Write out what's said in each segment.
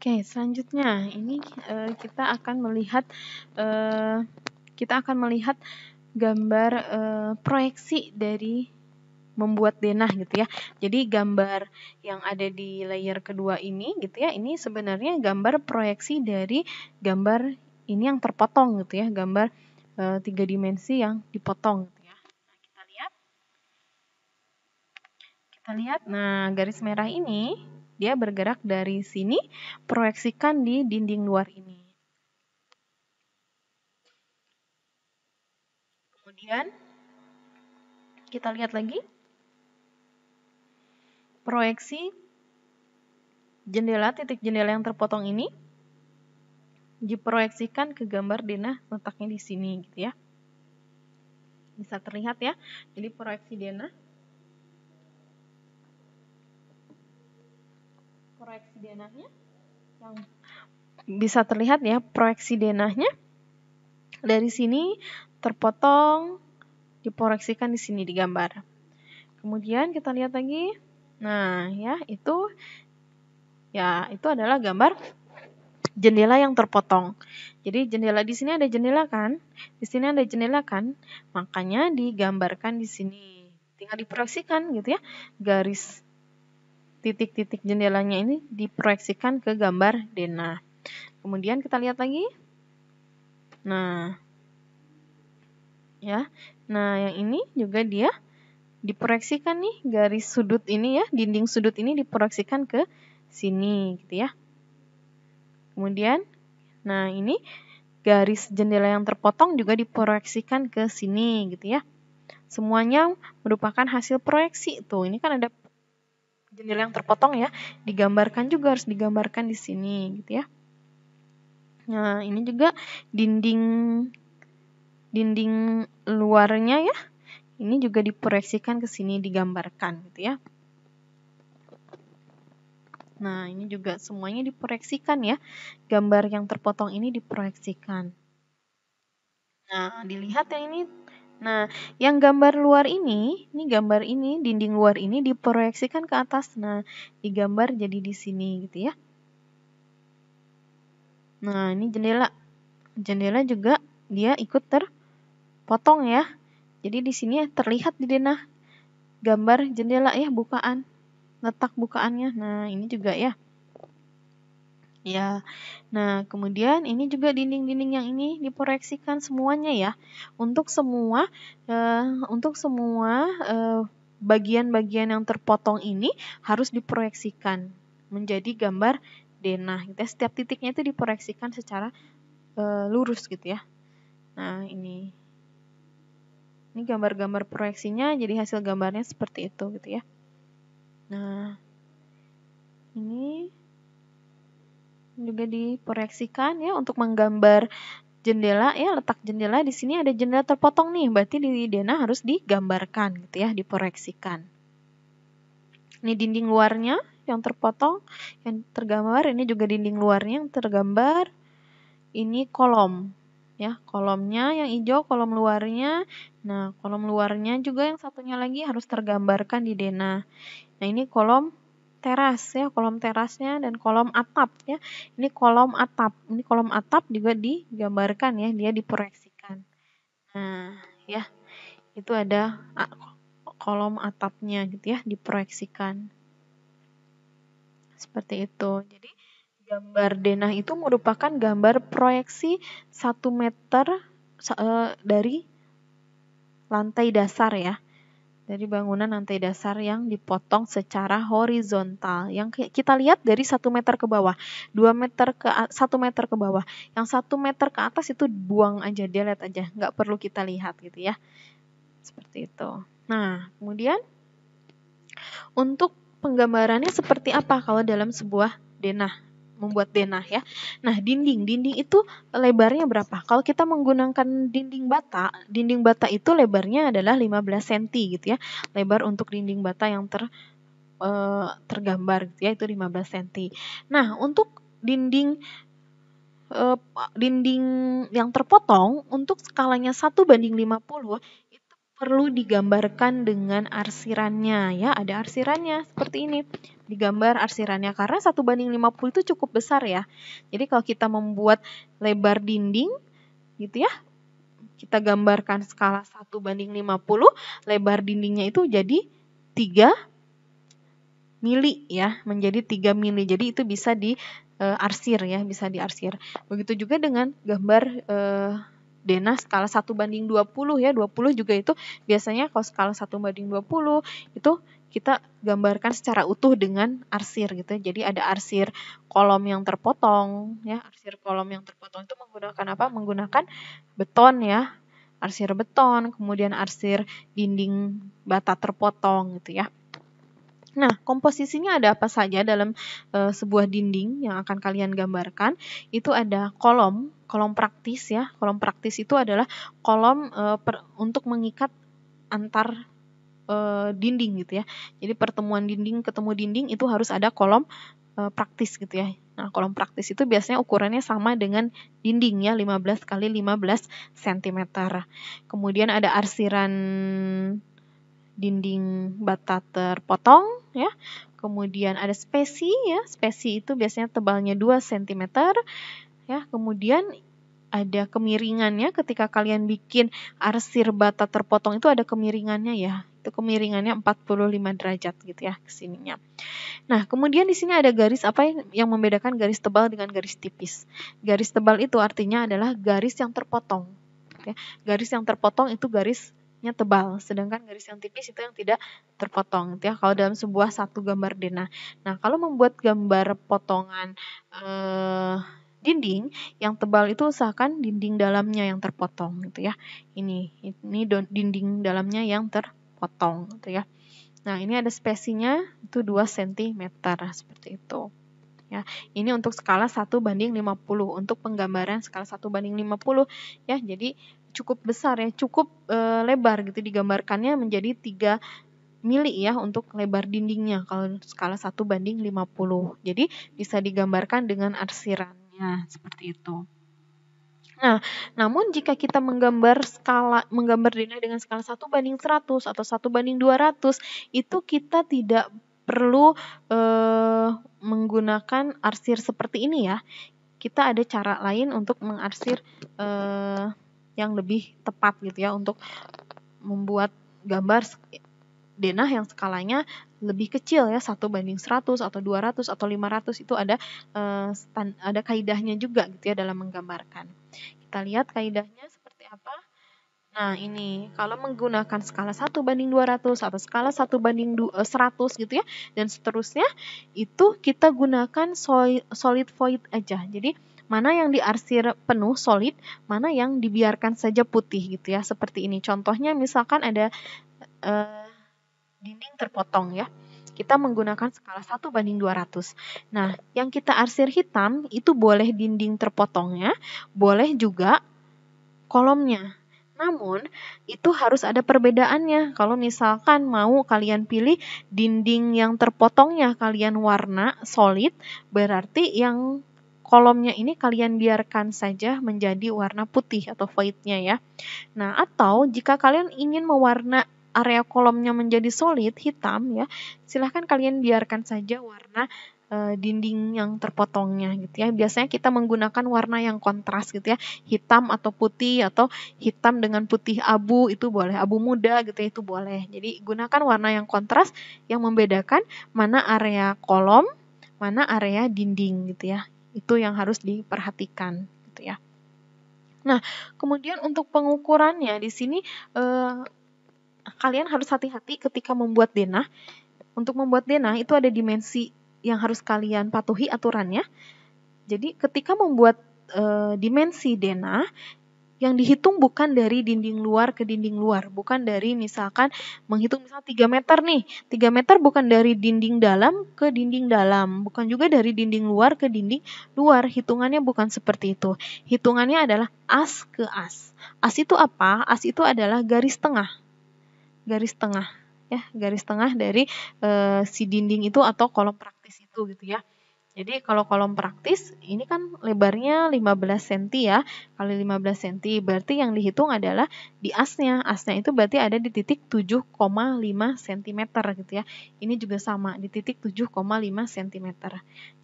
Oke, selanjutnya ini kita akan melihat gambar proyeksi dari membuat denah gitu ya. Jadi gambar yang ada di layer kedua ini gitu ya, ini sebenarnya gambar proyeksi dari gambar ini yang terpotong gitu ya, gambar 3 dimensi yang dipotong gitu ya. Nah, kita lihat, nah garis merah ini dia bergerak dari sini, proyeksikan di dinding luar ini. Kemudian kita lihat lagi proyeksi jendela, titik jendela yang terpotong ini diproyeksikan ke gambar denah letaknya di sini gitu ya. Bisa terlihat ya. Jadi proyeksi denahnya yang bisa terlihat ya, proyeksi denahnya dari sini terpotong diproyeksikan di sini di gambar. Kemudian kita lihat lagi. Nah, ya itu adalah gambar jendela yang terpotong. Jadi jendela di sini ada jendela kan? Di sini ada jendela kan? Makanya digambarkan di sini. Tinggal diproyeksikan gitu ya. Garis titik-titik jendelanya ini diproyeksikan ke gambar denah. Kemudian kita lihat lagi. Nah, ya. Nah, yang ini juga dia diproyeksikan nih, garis sudut ini ya, dinding sudut ini diproyeksikan ke sini gitu ya. Kemudian, nah ini garis jendela yang terpotong juga diproyeksikan ke sini gitu ya. Semuanya merupakan hasil proyeksi. Tuh, ini kan ada jendela yang terpotong ya, digambarkan juga, harus digambarkan di sini gitu ya. Nah, ini juga dinding luarnya ya. Ini juga diproyeksikan ke sini, digambarkan gitu ya. Nah, ini juga semuanya diproyeksikan ya. Gambar yang terpotong ini diproyeksikan. Nah, dilihat yang ini. Nah, yang gambar luar ini gambar ini, dinding luar ini diproyeksikan ke atas. Nah, digambar jadi di sini gitu ya. Nah, ini jendela. Jendela juga dia ikut terpotong ya. Jadi di sini terlihat di denah gambar jendela ya, bukaan. Letak bukaannya. Nah, ini juga ya. Ya, nah kemudian ini juga dinding-dinding yang ini diproyeksikan semuanya ya. Untuk semua bagian-bagian yang terpotong ini harus diproyeksikan menjadi gambar denah. Gitu ya. Setiap titiknya itu diproyeksikan secara lurus gitu ya. Nah ini gambar-gambar proyeksinya, jadi hasil gambarnya seperti itu gitu ya. Nah ini juga diproyeksikan ya untuk menggambar jendela ya, letak jendela di sini ada jendela terpotong nih, berarti di denah harus digambarkan gitu ya, diproyeksikan. Ini dinding luarnya yang terpotong, yang tergambar, ini juga dinding luarnya yang tergambar. Ini kolom ya, kolomnya yang hijau, kolom luarnya. Nah, kolom luarnya juga yang satunya lagi harus tergambarkan di denah. Nah, ini kolom teras ya, kolom terasnya dan kolom atap ya. Ini kolom atap. Ini kolom atap juga digambarkan ya, dia diproyeksikan. Nah, ya. Itu ada kolom atapnya gitu ya, diproyeksikan. Seperti itu. Jadi gambar denah itu merupakan gambar proyeksi 1 meter dari lantai dasar ya. Dari bangunan lantai dasar yang dipotong secara horizontal. Yang kita lihat dari 1 meter ke bawah, 1 meter ke bawah. Yang 1 meter ke atas itu buang aja, delete aja, nggak perlu kita lihat gitu ya. Seperti itu. Nah, kemudian untuk penggambarannya seperti apa kalau dalam sebuah denah, membuat denah ya. Nah, dinding itu lebarnya berapa? Kalau kita menggunakan dinding bata itu lebarnya adalah 15 cm gitu ya. Lebar untuk dinding bata yang tergambar gitu ya, itu 15 cm. Nah, untuk dinding yang terpotong untuk skalanya 1:50 perlu digambarkan dengan arsirannya ya, ada arsirannya seperti ini. digambar arsirannya, karena 1:50 itu cukup besar ya. Jadi kalau kita membuat lebar dinding gitu ya, kita gambarkan skala 1:50, lebar dindingnya itu jadi 3 mili ya, menjadi 3 mili. Jadi itu bisa diarsir ya, bisa diarsir. Begitu juga dengan gambar denah skala 1:20 ya, 20 juga itu biasanya kalau skala 1:20 itu kita gambarkan secara utuh dengan arsir gitu. Jadi ada arsir kolom yang terpotong ya, arsir kolom yang terpotong itu menggunakan apa? Menggunakan beton ya, arsir beton, kemudian arsir dinding bata terpotong gitu ya. Nah, komposisinya ada apa saja dalam sebuah dinding yang akan kalian gambarkan? Itu ada kolom praktis ya. Kolom praktis itu adalah kolom untuk mengikat antar dinding gitu ya. Jadi pertemuan dinding ketemu dinding itu harus ada kolom praktis gitu ya. Nah, kolom praktis itu biasanya ukurannya sama dengan dinding ya, 15 x 15 cm. Kemudian ada arsiran dinding bata terpotong ya. Kemudian ada spesi ya. Spesi itu biasanya tebalnya 2 cm ya. Kemudian ada kemiringannya, ketika kalian bikin arsir bata terpotong itu ada kemiringannya ya. Itu kemiringannya 45 derajat gitu ya kesininya. Nah, kemudian di sini ada garis apa yang membedakan garis tebal dengan garis tipis. Garis tebal itu artinya adalah garis yang terpotong. Ya. Garis yang terpotong itu garisnya tebal, sedangkan garis yang tipis itu yang tidak terpotong gitu ya. Kalau dalam sebuah satu gambar denah. Nah, kalau membuat gambar potongan dinding yang tebal itu usahakan dinding dalamnya yang terpotong gitu ya. Ini dinding dalamnya yang terpotong gitu ya. Nah, ini ada spesinya itu 2 cm seperti itu. Ya, ini untuk skala 1:50 untuk penggambaran skala 1:50 ya. Jadi cukup besar ya, cukup lebar gitu digambarkannya menjadi 3 mili ya untuk lebar dindingnya kalau skala 1:50. Jadi bisa digambarkan dengan arsirannya seperti itu. Nah, namun jika kita menggambar denah dengan skala 1:100 atau 1:200, itu kita tidak perlu menggunakan arsir seperti ini ya. Kita ada cara lain untuk mengarsir yang lebih tepat gitu ya, untuk membuat gambar denah yang skalanya lebih kecil ya, 1:100 atau 200 atau 500 itu ada kaidahnya juga gitu ya dalam menggambarkan. Kita lihat kaidahnya seperti apa. Nah, ini kalau menggunakan skala 1:200 atau skala 1:100 gitu ya dan seterusnya, itu kita gunakan solid void aja. Jadi mana yang diarsir penuh solid, mana yang dibiarkan saja putih gitu ya, seperti ini. Contohnya misalkan ada dinding terpotong ya. Kita menggunakan skala 1:200. Nah, yang kita arsir hitam itu boleh dinding terpotongnya, boleh juga kolomnya. Namun, itu harus ada perbedaannya. Kalau misalkan mau kalian pilih dinding yang terpotongnya kalian warna solid, berarti yang kolomnya ini kalian biarkan saja menjadi warna putih atau voidnya ya. Nah, atau jika kalian ingin mewarna area kolomnya menjadi solid, hitam ya, silahkan kalian biarkan saja warna dinding yang terpotongnya gitu ya. Biasanya kita menggunakan warna yang kontras gitu ya, hitam atau putih atau hitam dengan putih abu itu boleh, abu muda gitu ya, itu boleh. Jadi gunakan warna yang kontras yang membedakan mana area kolom, mana area dinding gitu ya. Itu yang harus diperhatikan gitu ya. Nah, kemudian untuk pengukurannya di sini kalian harus hati-hati ketika membuat denah. Untuk membuat denah itu ada dimensi yang harus kalian patuhi aturannya. Jadi ketika membuat dimensi denah, yang dihitung bukan dari dinding luar ke dinding luar, bukan dari misalkan menghitung misal 3 meter nih. 3 meter bukan dari dinding dalam ke dinding dalam, bukan juga dari dinding luar ke dinding luar. Hitungannya bukan seperti itu. Hitungannya adalah as ke as. As itu apa? As itu adalah garis tengah. Garis tengah ya, garis tengah dari si dinding itu atau kolom praktis itu gitu ya. Jadi kalau kolom praktis ini kan lebarnya 15 cm ya, kali 15 cm. Berarti yang dihitung adalah di asnya. Asnya itu berarti ada di titik 7,5 cm gitu ya. Ini juga sama di titik 7,5 cm.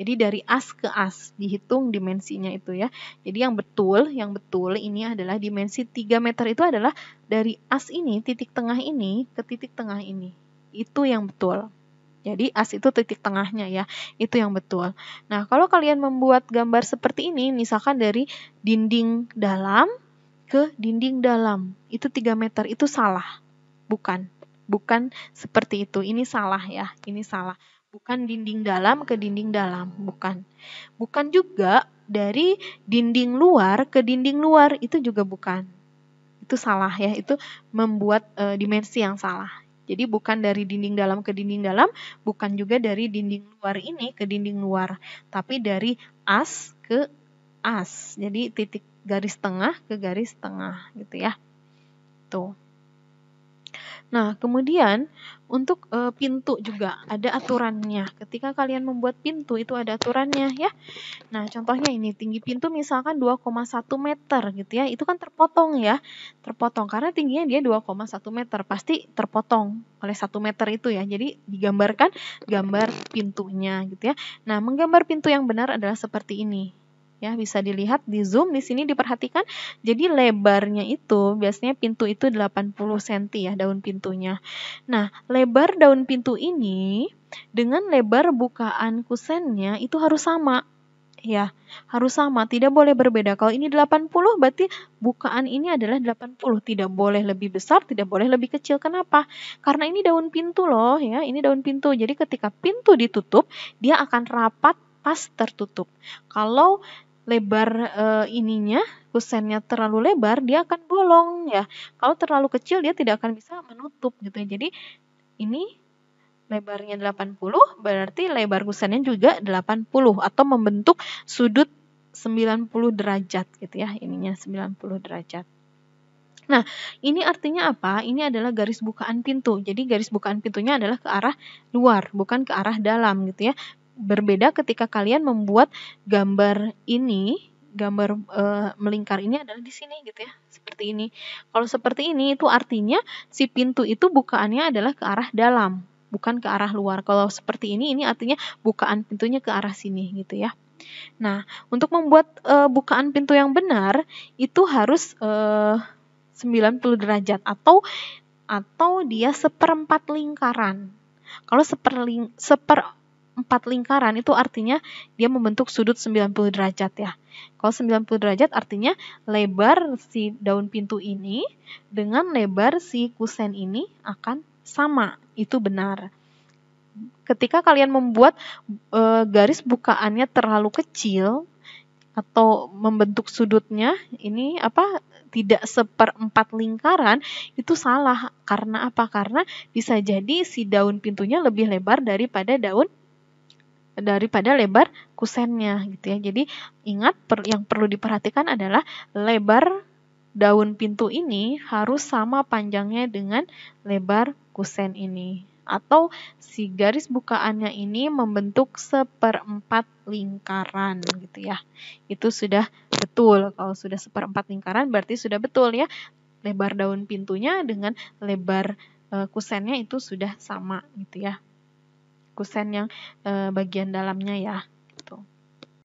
Jadi dari as ke as dihitung dimensinya itu ya. Jadi yang betul ini adalah dimensi 3 meter itu adalah dari as ini, titik tengah ini ke titik tengah ini. Itu yang betul. Jadi as itu titik tengahnya ya, itu yang betul. Nah, kalau kalian membuat gambar seperti ini, misalkan dari dinding dalam ke dinding dalam, itu 3 meter, itu salah. Bukan seperti itu, ini salah ya, ini salah. Bukan dinding dalam ke dinding dalam, bukan. Bukan juga dari dinding luar ke dinding luar, itu juga bukan. Itu salah ya, itu membuat dimensi yang salah. Jadi bukan dari dinding dalam ke dinding dalam, bukan juga dari dinding luar ini ke dinding luar, tapi dari as ke as. Jadi titik garis tengah ke garis tengah gitu ya. Tuh. Nah, kemudian untuk pintu juga ada aturannya. Ketika kalian membuat pintu itu ada aturannya ya. Nah, contohnya ini tinggi pintu misalkan 2,1 meter gitu ya. Itu kan terpotong ya. Terpotong karena tingginya dia 2,1 meter. Pasti terpotong oleh 1 meter itu ya. Jadi digambarkan gambar pintunya gitu ya. Nah, menggambar pintu yang benar adalah seperti ini. Ya, bisa dilihat di zoom di sini diperhatikan. Jadi lebarnya itu biasanya pintu itu 80 cm ya daun pintunya. Nah, lebar daun pintu ini dengan lebar bukaan kusennya itu harus sama. Ya, harus sama, tidak boleh berbeda. Kalau ini 80 berarti bukaan ini adalah 80, tidak boleh lebih besar, tidak boleh lebih kecil. Kenapa? Karena ini daun pintu loh ya, ini daun pintu. Jadi ketika pintu ditutup, dia akan rapat pas tertutup. Kalau lebar ininya kusennya terlalu lebar, dia akan bolong ya. Kalau terlalu kecil dia tidak akan bisa menutup gitu ya. Jadi ini lebarnya 80 berarti lebar kusennya juga 80 atau membentuk sudut 90 derajat gitu ya. Ininya 90 derajat. Nah, ini artinya apa? Ini adalah garis bukaan pintu. Jadi garis bukaan pintunya adalah ke arah luar, bukan ke arah dalam gitu ya. Berbeda ketika kalian membuat gambar ini, gambar melingkar ini adalah di sini gitu ya, seperti ini. Kalau seperti ini itu artinya si pintu itu bukaannya adalah ke arah dalam, bukan ke arah luar. Kalau seperti ini artinya bukaan pintunya ke arah sini gitu ya. Nah, untuk membuat bukaan pintu yang benar itu harus 90 derajat atau dia seperempat lingkaran. Kalau seperempat lingkaran itu artinya dia membentuk sudut 90 derajat ya. Kalau 90 derajat artinya lebar si daun pintu ini dengan lebar si kusen ini akan sama. Itu benar. Ketika kalian membuat garis bukaannya terlalu kecil atau membentuk sudutnya ini tidak seperempat lingkaran, itu salah. Karena apa? Karena bisa jadi si daun pintunya lebih lebar daripada lebar kusennya gitu ya. Jadi ingat yang perlu diperhatikan adalah lebar daun pintu ini harus sama panjangnya dengan lebar kusen ini. Atau si garis bukaannya ini membentuk seperempat lingkaran gitu ya. Itu sudah betul. Kalau sudah seperempat lingkaran berarti sudah betul ya. Lebar daun pintunya dengan lebar kusennya itu sudah sama gitu ya. Kusen yang bagian dalamnya ya.